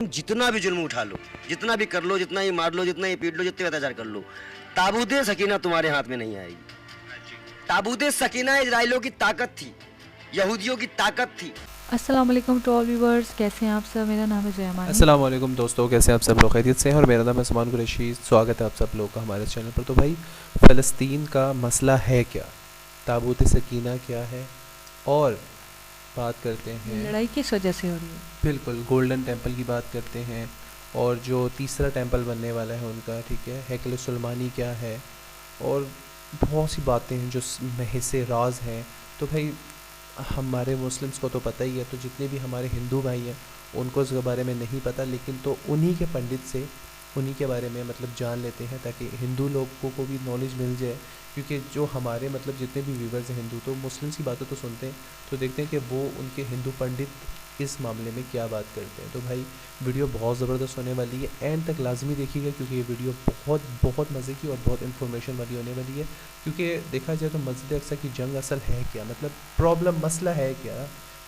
जितना भी जुल्म उठा लो, जितना भी कर लो, जितना ही मार लो, जितना ही पीट लो, जितने अत्याचार कर लो, ताबूत सकीना तुम्हारे हाथ में नहीं आएगी। ताबूत सकीना इजराइलियों की ताकत थी, यहूदियों की ताकत थी। अस्सलाम वालेकुम टू ऑल व्यूअर्स, कैसे हैं आप सब। मेरा नाम है जयमान। अस्सलाम वालेकुम दोस्तों, कैसे हैं आप सब लोग खैरियत से हैं। और मेरा नाम है सलमान कुरैशी। स्वागत है आप सब लोग का हमारे चैनल पर। तो भाई, फ़लस्तीन का मसला है क्या, ताबूत सकीना क्या है, और बात करते हैं लड़ाई किस वजह से हो रही है। बिल्कुल गोल्डन टेंपल की बात करते हैं, और जो तीसरा टेंपल बनने वाला है उनका, ठीक है, हैकल सुलेमानी क्या है, और बहुत सी बातें हैं जो हिस्से राज हैं। तो भाई, हमारे मुस्लिम्स को तो पता ही है, तो जितने भी हमारे हिंदू भाई हैं उनको इसके बारे में नहीं पता, लेकिन तो उन्हीं के पंडित से उन्हीं के बारे में मतलब जान लेते हैं, ताकि हिंदू लोगों को भी नॉलेज मिल जाए। क्योंकि जो हमारे मतलब जितने भी व्यूवर्स हैं हिंदू, तो मुस्लिम्स की बातें तो सुनते हैं, तो देखते हैं कि वो उनके हिंदू पंडित इस मामले में क्या बात करते हैं। तो भाई, वीडियो बहुत ज़बरदस्त होने वाली है, एंड तक लाजमी देखिएगा, क्योंकि ये वीडियो बहुत बहुत मज़े की और बहुत इन्फॉर्मेशन वाली होने वाली है। क्योंकि देखा जाए तो मस्जिद अक्सा की जंग असल है क्या, मतलब प्रॉब्लम मसला है क्या,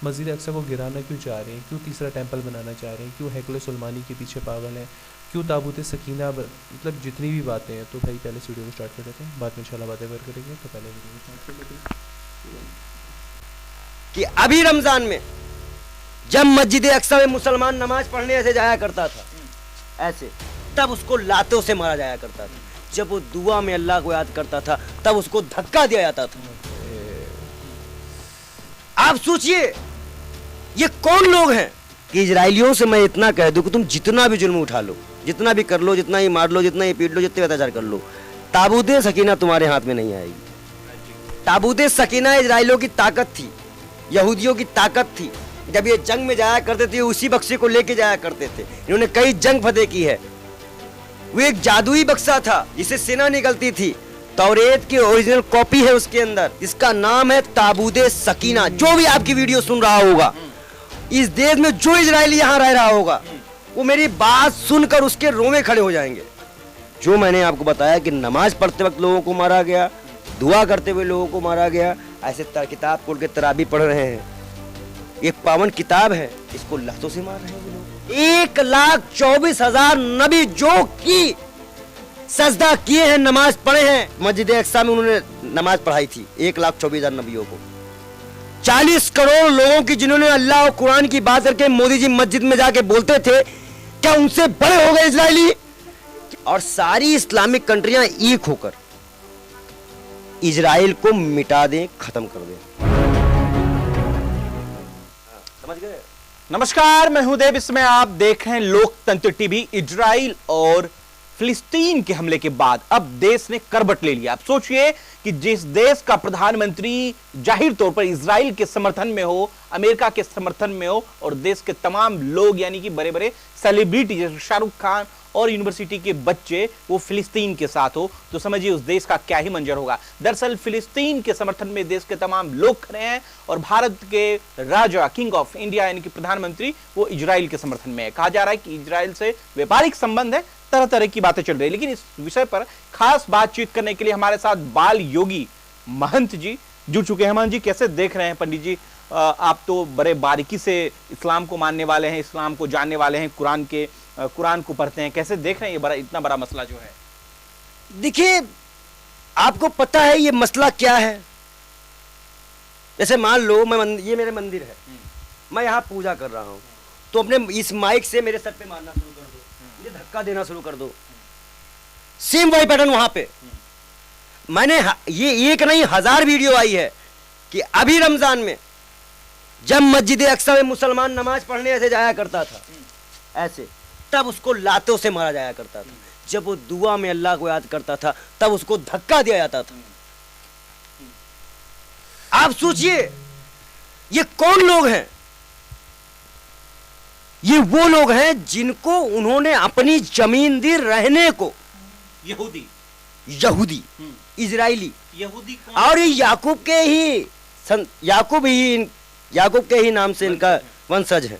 मस्जिद अक्सा को गिराना क्यों चाह रहे हैं, क्यों तीसरा टेंपल बनाना चाह रहे हैं, क्यों हैकल सुलेमानी के पीछे पागल हैं, क्यों ताबूत सकीना, मतलब जितनी भी बातें हैं। तो भाई, पहले इस वीडियो को स्टार्ट कर देते हैं, बाद में इंशाल्लाह बातें करेंगे। तो पहले वीडियो को स्टार्ट कर लेते हैं कि अभी रमजान में जब मस्जिद अक्सा में मुसलमान नमाज पढ़ने ऐसे जाया करता था, ऐसे, तब उसको लातों से मारा जाया करता था। जब वो दुआ में अल्लाह को याद करता था, तब उसको धक्का दिया जाता था। आप सोचिए, ये कौन लोग हैं कि इजराइलियों से मैं इतना कह दूं कि तुम जितना भी जुल्म उठा लो, जितना भी कर लो, जितना ही मार लो, जितना ही पीट लो, जितने अत्याचार कर लो, ताबूत सकीना तुम्हारे हाथ में नहीं आएगी। ताबूत सकीना इजराइलियों की ताकत थी, यहूदियों की ताकत थी। जब ये जंग में जाया करते थे, उसी बक्से को लेके जाया करते थे। इन्होंने कई जंग फतेह की है। वो एक जादुई बक्सा था जिससे सेना निकलती थी। तौरेत की ओरिजिनल कॉपी है उसके अंदर, इसका नाम है ताबूत सकीना। जो भी आपकी वीडियो सुन रहा होगा, इस देश में जो इजरायली यहाँ रह रहा होगा, वो मेरी बात सुनकर उसके रोमे खड़े हो जाएंगे। जो मैंने आपको बताया कि नमाज पढ़ते वक्त लोगों को मारा गया, दुआ करते हुए लोगों को मारा गया, ऐसे किताब खोल के तराबी पढ़ रहे हैं। एक पावन किताब है, इसको लातों से मार रहे हैं लोग। 1,24,000 नबी जो की सजदा किए हैं, नमाज पढ़े हैं। मस्जिद अक्सा में उन्होंने नमाज पढ़ाई थी 1,24,000 नबियों को। 40 करोड़ लोगों की जिन्होंने अल्लाह और कुरान की बात करके मोदी जी मस्जिद में जाके बोलते थे, क्या उनसे बड़े हो गए इजरायली। और सारी इस्लामिक कंट्रियां एक होकर इजराइल को मिटा दें, खत्म कर दें। समझ गए। नमस्कार, मैं हूं देव, इसमें आप देख रहे हैं लोकतंत्र टीवी। इजराइल और फिलिस्तीन के हमले के बाद अब देश ने करवट ले लिया। आप सोचिए कि जिस देश का प्रधानमंत्री जाहिर तौर पर इजराइल के समर्थन में हो, अमेरिका के समर्थन में हो, और देश के तमाम लोग यानी कि बड़े बड़े सेलिब्रिटी जैसे शाहरुख खान और यूनिवर्सिटी के बच्चे वो फिलिस्तीन के साथ हो, तो समझिए उस देश का क्या ही मंजर होगा। दरअसल फिलिस्तीन के समर्थन में देश के तमाम लोग खड़े हैं, और भारत के राजा, किंग ऑफ इंडिया यानी कि प्रधानमंत्री, वो इजराइल के समर्थन में है। कहा जा रहा है कि इजराइल से व्यापारिक संबंध है, तरह तरह की बातें चल रही है। लेकिन इस विषय पर खास बातचीत करने के लिए हमारे साथ बाल योगी महंत जी जुड़ चुके हैं। महंत जी, कैसे देख रहे हैं? पंडित जी, आप तो बड़े बारीकी से इस्लाम को मानने वाले हैं, इस्लाम को जानने वाले हैं, कुरान को पढ़ते हैं, कैसे देख रहे हैं ये इतना बड़ा मसला जो है? देखिए, आपको पता है ये मसला क्या है। जैसे मान लो ये मेरे मंदिर है, मैं यहाँ पूजा कर रहा हूँ, तो अपने इस माइक से मेरे सर पे मारना शुरू कर दो, मुझे धक्का देना शुरू कर दो। सेम वही पैटर्न वहां पे। मैंने ये एक नहीं 1000 वीडियो आई है कि अभी रमजान में जब मस्जिद अक्सा में मुसलमान नमाज पढ़ने ऐसे जाया करता था, ऐसे, तब उसको लातों से मारा जाया करता था। जब वो दुआ में अल्लाह को याद करता था, तब उसको धक्का दिया जाता था। आप सोचिए, ये कौन लोग हैं। ये वो लोग हैं जिनको उन्होंने अपनी जमीन दी रहने को। यहूदी इजराइली यहूदी और ये याकूब के ही नाम से इनका वंशज है।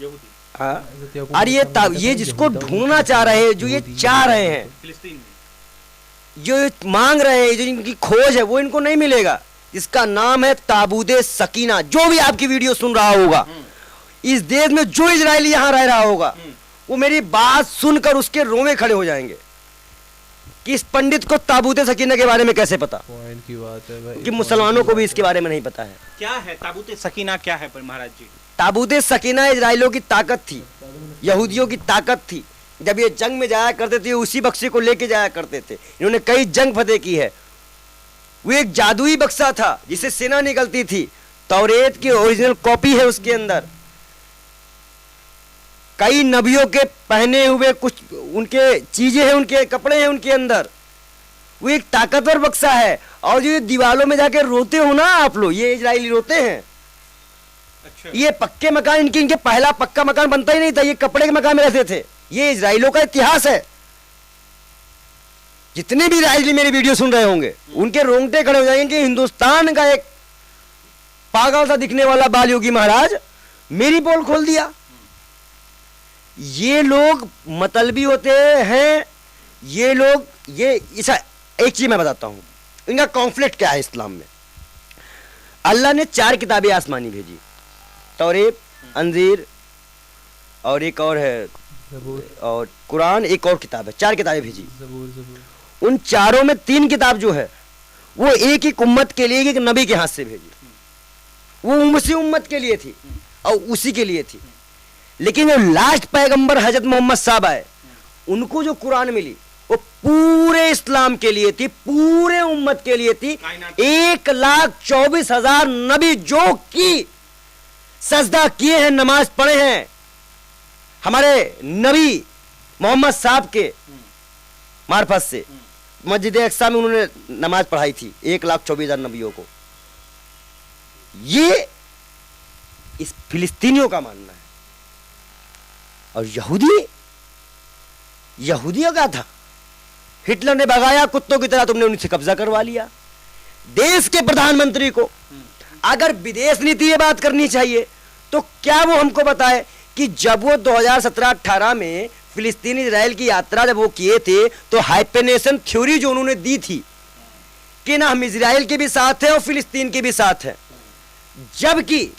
यहूदी। और ये जिसको ढूंढना चाह रहे हैं, जो ये चाह रहे हैं, फिलिस्तीन में जो मांग रहे हैं, जो इनकी खोज है, वो इनको नहीं मिलेगा। इसका नाम है ताबूत सकीना। जो भी आपकी वीडियो सुन रहा होगा, इस देश में जो इजरायली यहां रह रहा होगा वो मेरी बात सुनकर उसके रोंवे खड़े हो जाएंगे कि इस पंडित को ताबूत सकीना के बारे में कैसे पता, पॉइंट की बात है भाई, कि मुसलमानों को भी इसके बारे में नहीं पता है। क्या है ताबूत सकीना, क्या है पर महाराज जी? ताबूत सकीना इजराइलियों की ताकत थी, यहूदियों की ताकत थी। जब ये जंग में जाया करते थे उसी बक्से को लेके जाया करते थे। इन्होंने कई जंग फतेह की है। वो एक जादुई बक्सा था जिससे सेना निकलती थी। तौरेत की ओरिजिनल कॉपी है उसके अंदर। कई नबियों के पहने हुए कुछ उनके चीजें हैं, उनके कपड़े हैं उनके अंदर। वो एक ताकतवर बक्सा है। और जो दीवालों में जाके रोते हो ना आप लोग, ये इजरायली रोते हैं। अच्छा। ये पक्के मकान इनके पहला पक्का मकान बनता ही नहीं था, ये कपड़े के मकान में रहते थे। ये इजराइलियों का इतिहास है। जितने भी इजरायली मेरी वीडियो सुन रहे होंगे उनके रोंगटे खड़े हो जाएंगे कि हिंदुस्तान का एक पागल सा दिखने वाला बाल योगी महाराज मेरी पोल खोल दिया। ये लोग मतलबी होते हैं। ये लोग ये ऐसा एक चीज मैं बताता हूं, इनका कॉन्फ्लिक्ट क्या है इस्लाम में। अल्लाह ने 4 किताबें आसमानी भेजी, तौरेत, अंजीर और एक और है और कुरान, एक और किताब है। 4 किताबें भेजी। उन चारों में 3 किताब जो है वो एक एक उम्मत के लिए, एक नबी के हाथ से भेजी। वो उसी उम्मत के लिए थी और उसी के लिए थी। लेकिन जो लास्ट पैगंबर हजरत मोहम्मद साहब आए, उनको जो कुरान मिली वो पूरे इस्लाम के लिए थी, पूरे उम्मत के लिए थी। 1,24,000 नबी जो कि सजदा किए हैं, नमाज पढ़े हैं हमारे नबी मोहम्मद साहब के मार्फत से। मस्जिद अक्सा में उन्होंने नमाज पढ़ाई थी 1,24,000 नबियों को। ये इस फिलिस्तीनियों का मानना है। और यहूदियों का था, हिटलर ने भगाया कुत्तों की तरह, तुमने उनसे कब्जा करवा लिया। देश के प्रधानमंत्री को अगर विदेश नीति ये बात करनी चाहिए तो क्या वो हमको बताए कि जब वो 2017-18 में फिलिस्तीन इजराइल की यात्रा जब वो किए थे तो हाइपेनेशन थ्योरी जो उन्होंने दी थी कि ना हम इजराइल के भी साथ हैं और फिलिस्तीन के भी साथ हैं, जबकि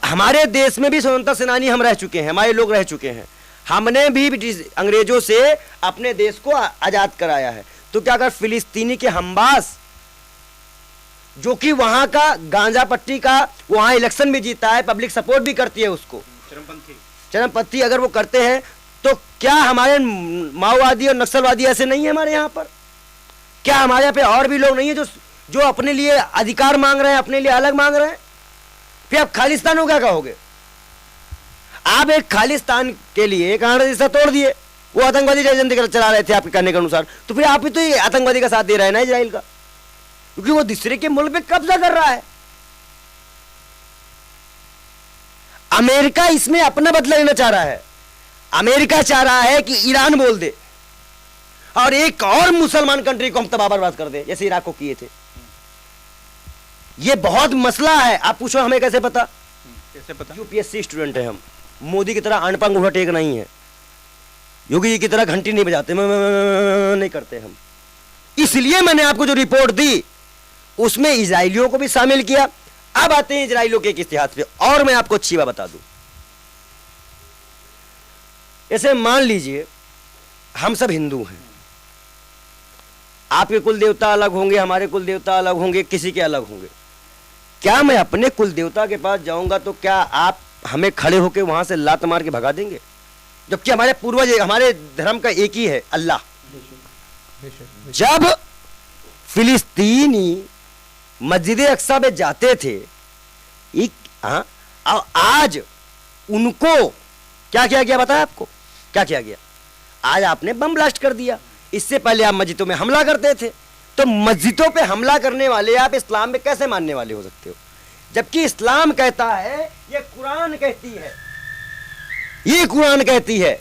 हमारे देश में भी स्वतंत्रता सेनानी हम रह चुके हैं, हमारे लोग रह चुके हैं। हमने भी ब्रिटिश अंग्रेजों से अपने देश को आजाद कराया है। तो क्या अगर फिलिस्तीनी के हमबास जो कि वहां का गांजा पट्टी का वहां इलेक्शन भी जीता है, पब्लिक सपोर्ट भी करती है उसको, चरमपंथी अगर वो करते हैं, तो क्या हमारे माओवादी और नक्सलवादी ऐसे नहीं है हमारे यहाँ पर? क्या हमारे यहाँ पे और भी लोग नहीं है जो अपने लिए अधिकार मांग रहे हैं, अपने लिए अलग मांग रहे हैं? फिर आप खालिस्तान को क्या कहोगे? आप एक खालिस्तान के लिए कांग्रेस जैसा तोड़ दिए, वो आतंकवादी एजेंडे चला रहे थे आपके कहने के अनुसार, तो फिर आप ही तो ये आतंकवादी का साथ दे रहे हैं ना इजराइल का, क्योंकि वो दूसरे के मुल्क पे कब्जा कर रहा है। अमेरिका इसमें अपना बदला लेना चाह रहा है। अमेरिका चाह रहा है कि ईरान बोल दे और एक और मुसलमान कंट्री को हम तबाह बर्बाद कर दे, जैसे इराक को किए थे। ये बहुत मसला है। आप पूछो हमें कैसे पता? कैसे पता? यूपीएससी स्टूडेंट है हम। मोदी की तरह अनपंग उठा टेक नहीं है, योगी जी की तरह घंटी नहीं बजाते, नहीं करते हम। इसलिए मैंने आपको जो रिपोर्ट दी उसमें इजराइलियों को भी शामिल किया। अब आते हैं इजराइलियों के एक इतिहास पे, और मैं आपको अच्छी बात बता दूं। ऐसे मान लीजिए हम सब हिंदू हैं, आपके कुल देवता अलग होंगे, हमारे कुल देवता अलग होंगे, किसी के अलग होंगे। क्या मैं अपने कुल देवता के पास जाऊंगा तो क्या आप हमें खड़े होकर वहां से लात मार के भगा देंगे? जबकि हमारे पूर्वज, हमारे धर्म का एक ही है, अल्लाह। जब फिलिस्तीनी मस्जिद अक्सा में जाते थे, आज उनको क्या किया गया बताया आपको? क्या किया गया? आज आपने बम ब्लास्ट कर दिया। इससे पहले आप मस्जिदों में हमला करते थे। तो मस्जिदों पे हमला करने वाले आप इस्लाम में कैसे मानने वाले हो सकते हो? जबकि इस्लाम कहता है, ये कुरान कहती है, ये कुरान कहती है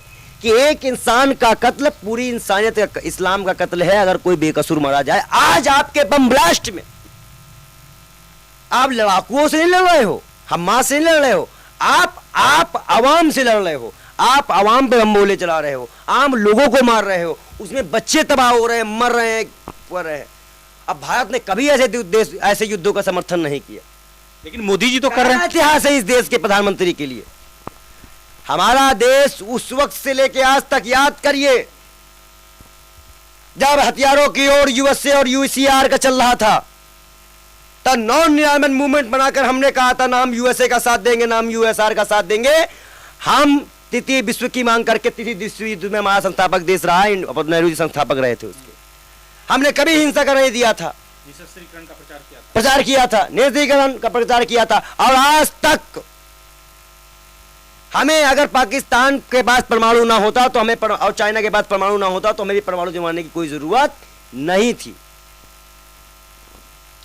कि एक इंसान का कत्ल पूरी इंसानियत का, इस्लाम का कत्ल है अगर कोई बेकसूर मारा जाए। आज आपके बम ब्लास्ट में आप लड़ाकुओं से नहीं लड़ रहे हो, हमास से नहीं लड़ रहे हो, आप अवाम से लड़ रहे हो। आप अवाम पे बम गोले चला रहे हो, आम लोगों को मार रहे हो, उसमें बच्चे तबाह हो रहे हैं, मर रहे हैं, मर रहे हैं। अब भारत ने कभी ऐसे युद्धों का समर्थन नहीं किया। लेकिन मोदी जी तो कर रहे क्या हैं। इतिहास है इस देश के प्रधानमंत्री के लिए? हमारा देश उस वक्त से लेके आज तक याद करिए जब हथियारों की ओर यूएसए और यूसीआर का चल रहा था, तब नॉन एनवायरमेंट मूवमेंट बनाकर हमने कहा था नाम यूएसए का साथ देंगे, नाम यूएसआर का साथ देंगे। हम तृतीय विश्व की मांग करके तृतीय विश्व युद्ध में हमारा संस्थापक देश रहा, नेहरू जी संस्थापक रहे थे उसके। हमने कभी हिंसा का नहीं दिया था, निशस्त्रीकरण का प्रचार किया था। प्रचार किया था, निरस्त्रीकरण का प्रचार किया था। और आज तक हमें अगर पाकिस्तान के पास परमाणु ना होता तो हमें और चाइना के पास परमाणु ना होता तो हमें भी परमाणु जमाने की कोई जरूरत नहीं थी।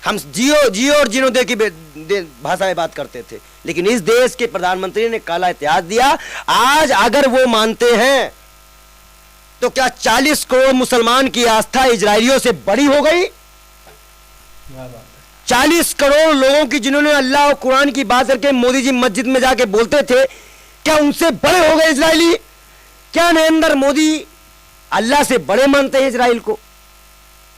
हम जियो जियो और जीनो दे की भाषा में बात करते थे, लेकिन इस देश के प्रधानमंत्री ने काला इतिहास दिया। आज अगर वो मानते हैं तो क्या 40 करोड़ मुसलमान की आस्था इजरायलियों से बड़ी हो गई? 40 करोड़ लोगों की जिन्होंने अल्लाह और कुरान की बात करके मोदी जी मस्जिद में जाके बोलते थे, क्या उनसे बड़े हो गए इजरायली? क्या नरेंद्र मोदी अल्लाह से बड़े मानते हैं इजराइल को?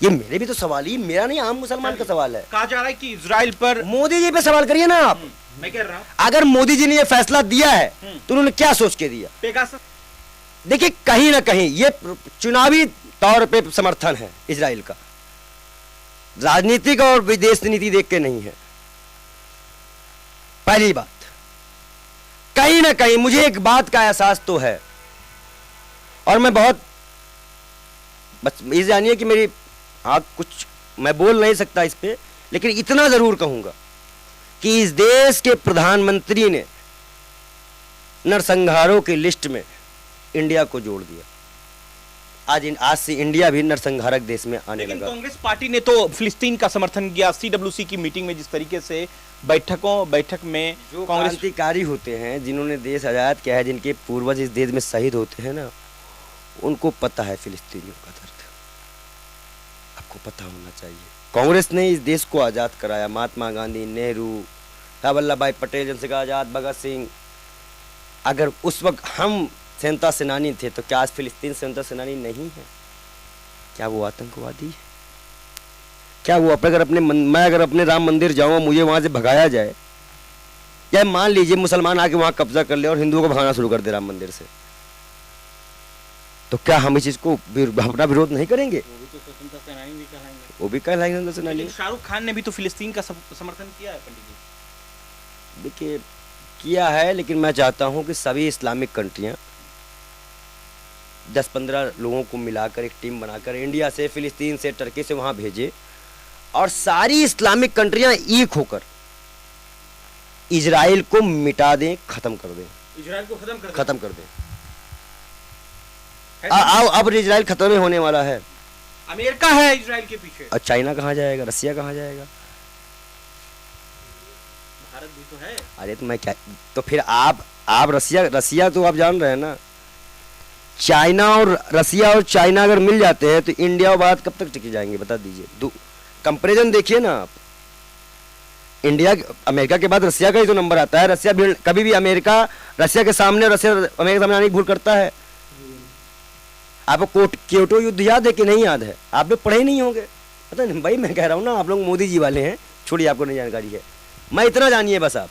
ये मेरे भी तो सवाल ही, मेरा नहीं, आम मुसलमान का सवाल है। कहा जा रहा है कि इजराइल पर मोदी जी पे सवाल करिए ना आप। मैं कह रहा हूं अगर मोदी जी ने ये फैसला दिया है तो उन्होंने क्या सोच के दिया? पेगासस। देखिए, कहीं ना कहीं ये चुनावी तौर पे समर्थन है इजराइल का, राजनीतिक और विदेश नीति देख के नहीं है। पहली बात, कहीं ना कहीं मुझे एक बात का एहसास तो है, और मैं बहुत बस ये जानिए कि मेरी कुछ मैं बोल नहीं सकता इस पे, लेकिन इतना जरूर कहूंगा कि इस देश के प्रधानमंत्री ने नरसंहारों की लिस्ट में इंडिया को जोड़ दिया। आज से इंडिया भी नरसंहारक देश में आने लेकिन लगा। कांग्रेस पार्टी ने तो फिलिस्तीन का समर्थन किया। सीडब्ल्यूसी की मीटिंग में जिस तरीके से बैठक में जो कांग्रेस क्रांतिकारी होते हैं, जिन्होंने देश आजाद किया है, जिनके पूर्वज इस देश में शहीद होते हैं ना, उनको पता है फिलिस्तीनियों का दर्द। आपको पता होना चाहिए। कांग्रेस ने इस देश को आजाद कराया। महात्मा गांधी, नेहरू, सरदार वल्लभ भाई पटेल, चंद्रशेखर आजाद, भगत सिंह। अगर उस वक्त हम स्वतंत्रता सेनानी थे तो क्या आज फिलिस्तीन स्वतंत्रता सेनानी नहीं है? क्या वो आतंकवादी है? क्या वो मैं अगर अपने राम मंदिर जाऊं, मुझे वहां से भगाया जाए, या मान लीजिए मुसलमान आके वहां कब्जा कर ले और हिंदुओं को भगाना शुरू कर दे राम मंदिर से, तो क्या हम इस चीज को अपना विरोध नहीं करेंगे? वो भी तो स्वतंत्रता सेनानी भी कहलाएंगे। वो भी कहलाएंगे स्वतंत्रता सेनानी। शाहरुख खान ने भी तो फिलिस्तीन का समर्थन किया है पंडित जी। देखिए, किया है, लेकिन मैं चाहता हूं कि सभी इस्लामिक कंट्रियां 10-15 लोगों को मिलाकर एक टीम बनाकर इंडिया से, फिलिस्तीन से, टर्की से वहां भेजे, और सारी इस्लामिक कंट्रियां एक होकर इजराइल को मिटा दें, खत्म कर दें। इजराइल को खत्म कर दें। अब इजराइल खत्म ही होने वाला है। अमेरिका है इजराइल के पीछे। और चाइना कहाँ जाएगा? रसिया कहाँ जाएगा? भारत भी तो है। अरे तो मैं क्या, तो फिर आप रसिया तो आप जान रहे हैं ना। चाइना और रसिया और चाइना अगर मिल जाते हैं तो इंडिया और भारत कब तक टिके जाएंगे? बता दीजिए। कंपैरिजन देखिए ना आप। इंडिया, अमेरिका के बाद रसिया का ही तो नंबर आता है। रसिया भी कभी भी रसिया के सामने अमेरिका सामने आने की भूल करता है? आपको क्योटो युद्ध याद है कि नहीं याद है? आप लोग पढ़े ही नहीं होंगे। पता नहीं भाई, मैं कह रहा हूँ ना, आप लोग मोदी जी वाले हैं, छोड़िए, आपको नहीं जानकारी है। मैं इतना जानिए बस आप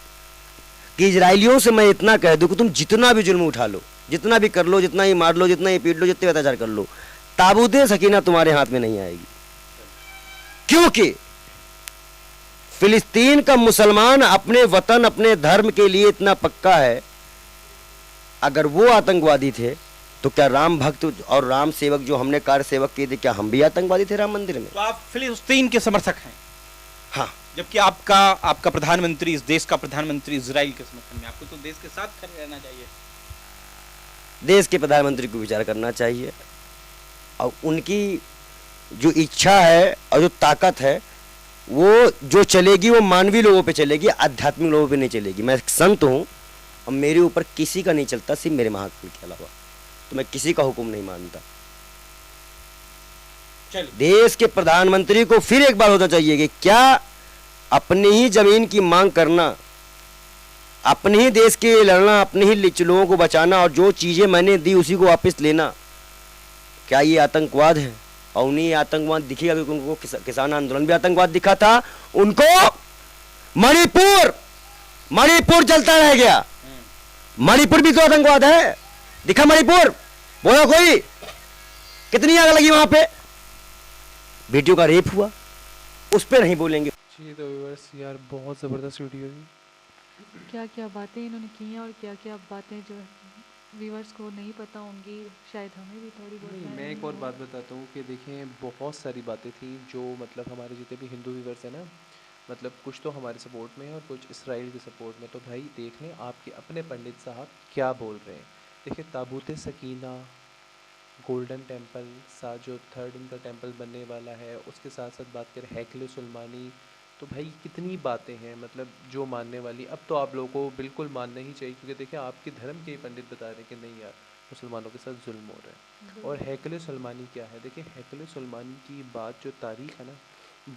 कि इजरायलियों से मैं इतना कह दूं कि तुम जितना भी जुल्म उठा लो, जितना भी कर लो, जितना ही मार लो, जितना ही पीट लो, जितने अत्याचार कर लो, ताबूते सकीना तुम्हारे हाथ में नहीं आएगी। क्योंकि फिलिस्तीन का मुसलमान अपने वतन, अपने धर्म के लिए इतना पक्का है। अगर वो आतंकवादी थे तो क्या राम भक्त और राम सेवक जो हमने कार्य सेवक किए थे, क्या हम भी आतंकवादी थे राम मंदिर में? तो आप फिलिस्तीन के समर्थक हैं। हाँ, जबकि आपका प्रधानमंत्री, इस देश का प्रधानमंत्री इजराइल के समर्थन में। आपको तो देश के साथ खड़े रहना चाहिए। देश के प्रधानमंत्री को विचार करना चाहिए, और उनकी जो इच्छा है और जो ताकत है, वो जो चलेगी वो मानवीय लोगों पे चलेगी, आध्यात्मिक लोगों पे नहीं चलेगी। मैं एक संत हूँ और मेरे ऊपर किसी का नहीं चलता, सिर्फ मेरे महाकाल के अलावा, तो मैं किसी का हुक्म नहीं मानता। देश के प्रधानमंत्री को फिर एक बार होना चाहिए कि क्या अपनी ही जमीन की मांग करना, अपने ही देश के लिए लड़ना, अपने ही लोगों को बचाना, और जो चीजें मैंने दी उसी को वापस लेना, क्या ये आतंकवाद है? और उन्हें आतंकवाद दिखेगा, क्योंकि उनको किसान आंदोलन भी आतंकवाद दिखा था। उनको मणिपुर, मणिपुर जलता रह गया। मणिपुर भी तो आतंकवाद है। दिखा मणिपुर, बोला कोई? कितनी आग लगी वहां पे, बेटियों का रेप हुआ, उस पे नहीं बोलेंगे। जी तो व्यूअर्स यार बहुत ज़बरदस्त वीडियो थी। क्या क्या बातें इन्होंने की हैं और क्या क्या बातें जो व्यूअर्स को नहीं पता होंगी, शायद हमें भी थोड़ी बहुत नहीं, है, मैं एक और वो- बात बताता हूँ कि देखें बहुत सारी बातें थी जो मतलब हमारे जितने भी हिंदू व्यूवर्स हैं ना, मतलब कुछ तो हमारे सपोर्ट में है और कुछ इसराइल के सपोर्ट में। तो भाई देख लें आपके अपने पंडित साहब क्या बोल रहे हैं। देखिए ताबूत सकीना, गोल्डन टेम्पल, साथ जो थर्ड इनका टेम्पल बनने वाला है, उसके साथ साथ बात करें हैकल सुलमानी, तो भाई कितनी बातें हैं मतलब जो मानने वाली। अब तो आप लोगों को बिल्कुल मानना ही चाहिए क्योंकि देखिए आपके धर्म के ही पंडित बता रहे हैं कि नहीं यार मुसलमानों के साथ जुल्म हो रहा है। और हैकल सुलमानी क्या है? देखिए हैकल सुलमानी की बात जो तारीख़ है ना,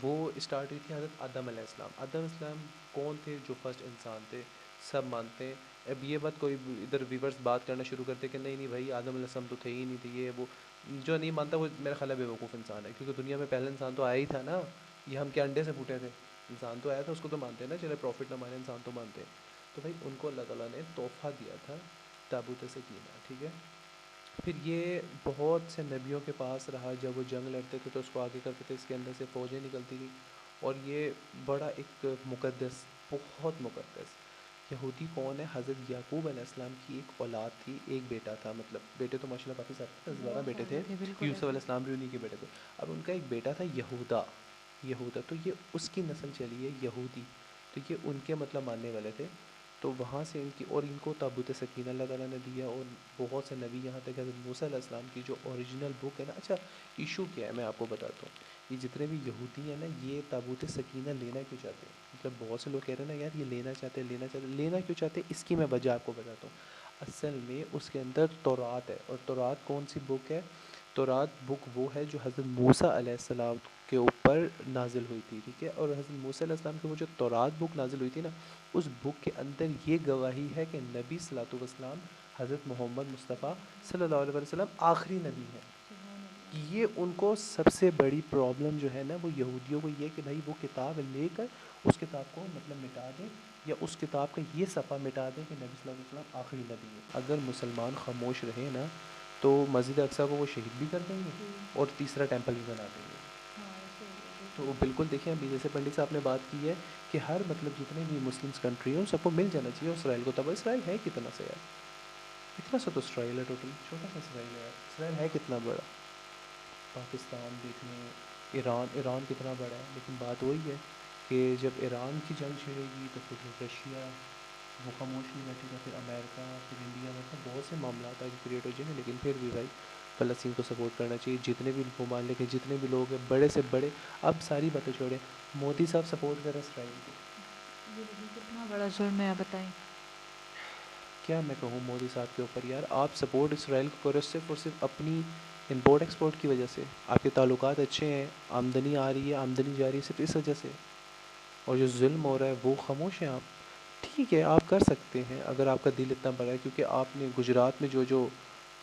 वो स्टार्ट हुई थी हज़रत आदम अलैहिस्सलाम। आदम अलैहिस्सलाम कौन थे? जो फर्स्ट इंसान थे, सब मानते हैं। अब ये बात कोई इधर व्यूवर्स बात करना शुरू करते कि नहीं नहीं भाई आदम अलैहिस्सलाम तो थे ही नहीं थे, ये वो। जो नहीं मानता वो मेरा ख्याल है बेवकूफ़ इंसान है, क्योंकि दुनिया में पहला इंसान तो आया ही था ना। ये हम क्या अंडे से फूटे थे? इंसान तो आया था, उसको तो मानते हैं ना, चले प्रॉफिट ना माने इंसान तो मानते हैं। तो भाई उनको अल्लाह ताला ने तोहफ़ा दिया था ताबूत सकीना, ठीक है। फिर ये बहुत से नबियों के पास रहा, जब वो जंग लड़ते थे तो उसको आगे करते थे, इसके अंदर से फ़ौजें निकलती थी। और ये बड़ा एक मुक़द्दस, बहुत मुक़द्दस। यहूदी कौन है? हज़रत याकूब अलैहिस्सलाम की एक औलाद थी, एक बेटा था, मतलब बेटे तो माशाल्लाह काफ़ी सारे थे, 10-12 बेटे थे। बिल्कुल यूसुफ अलैहिस्सलाम भी उन्हीं के बेटे थे। अब उनका एक बेटा था यहूदा, यहूदा तो ये उसकी नस्ल चली है यहूदी, तो ये उनके मतलब मानने वाले थे। तो वहाँ से इनकी और इनको ताबूत सकीना अल्लाह ताला ने दिया। और बहुत से नबी यहाँ तक हज़रत मूसा अलैहिस्सलाम की जो ओरिजिनल बुक है ना। अच्छा इशू क्या है मैं आपको बताता हूँ। ये जितने भी यहूदी हैं ना, ये ताबूत सकीना लेना क्यों चाहते हैं? मतलब बहुत से लोग कह रहे हैं ना यार ये लेना चाहते हैं, लेना क्यों चाहते हैं, इसकी मैं वजह आपको बताता हूँ। असल में उसके अंदर तौरात है, और तौरात कौन सी बुक है? तौरात बुक वो है जो हज़रत मूसा अलैहिस्सलाम के ऊपर नाजिल हुई थी, ठीक है। और हज़रत मूसा अलैहिस्सलाम की वो जो तौरात बुक नाजिल हुई थी ना, उस बुक के अंदर ये गवाही है कि नबी सल्लल्लाहु अलैहि वसल्लम हज़रत मोहम्मद मुस्तफ़ा सल्लल्लाहु अलैहि वसल्लम आखिरी नबी है। ये उनको सबसे बड़ी प्रॉब्लम जो है ना, वो यहूदियों को ये कि भाई वो किताब लेकर उस किताब को मतलब मिटा दें, या उस किताब का ये सफ़ा मिटा दें कि नबी सल्लल्लाहु अलैहि वसल्लम आखिरी नबी है। अगर मुसलमान खामोश रहे ना तो मस्जिद अक्सा को वो शहीद भी कर देंगे और तीसरा टेम्पल भी बना देंगे। तो वो बिल्कुल देखिए अभी जैसे पंडित साहब ने बात की है कि हर मतलब जितने भी मुस्लिम्स कंट्री हैं उन सबको मिल जाना चाहिए इसराइल को। तब इसराइल है कितना सा यार, इतना सा तो इसराइल है, टोटल छोटा सा इसराइल है यार। इसराइल है कितना बड़ा? पाकिस्तान देख लें, ईरान कितना बड़ा है। लेकिन बात वही है कि जब ईरान की जंग छिड़ेगी तो फिर रशिया वो खामोश नहीं बैठेगा, फिर अमेरिका, फिर इंडिया, मतलब बहुत से मामला आगे क्रिएट हो जाएंगे। लेकिन फिर भी भाई फ़लस्तीन को सपोर्ट करना चाहिए। जितने भी मुमालिक हैं, जितने भी लोग हैं, बड़े से बड़े, अब सारी बातें छोड़ें, मोदी साहब सपोर्ट करें इसराइल को। कितना बड़ा जुर्म है, आप बताएं। क्या मैं कहूँ मोदी साहब के ऊपर यार, आप सपोर्ट इसराइल को करो सिर्फ और सिर्फ अपनी इंपोर्ट एक्सपोर्ट की वजह से। आपके ताल्लुकात अच्छे हैं, आमदनी आ रही है, आमदनी जा रही है सिर्फ इस वजह से। और जो जुल्म हो रहा है वो खामोश हैं आप। ठीक है आप कर सकते हैं अगर आपका दिल इतना बड़ा है, क्योंकि आपने गुजरात में जो जो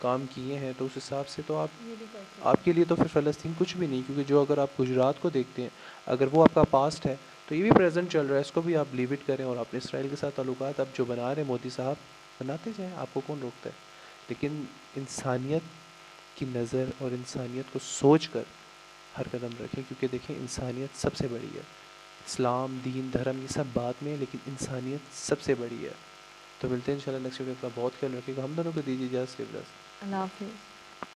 काम किए हैं तो उस हिसाब से तो आपके लिए तो फिर फ़लस्तीन कुछ भी नहीं। क्योंकि जो अगर आप गुजरात को देखते हैं, अगर वो आपका पास्ट है तो ये भी प्रेजेंट चल रहा है, इसको भी आप लीव इट करें। और अपने इसराइल के साथ ताल्लुकात अब जो बना रहे हैं मोदी साहब, बनाते जाएँ, आपको कौन रोकता है। लेकिन इंसानियत की नज़र और इंसानियत को सोच कर हर कदम रखें, क्योंकि देखें इंसानियत सबसे बड़ी है। इस्लाम, दीन, धर्म ये सब बात में है, लेकिन इंसानियत सबसे बड़ी है। तो मिलते हैं इंशाल्लाह नेक्स्ट वीडियो। अपना बहुत ख्याल रखिएगा। हम दोनों को दीजिए इजाज़त। अल्लाह हाफिज़।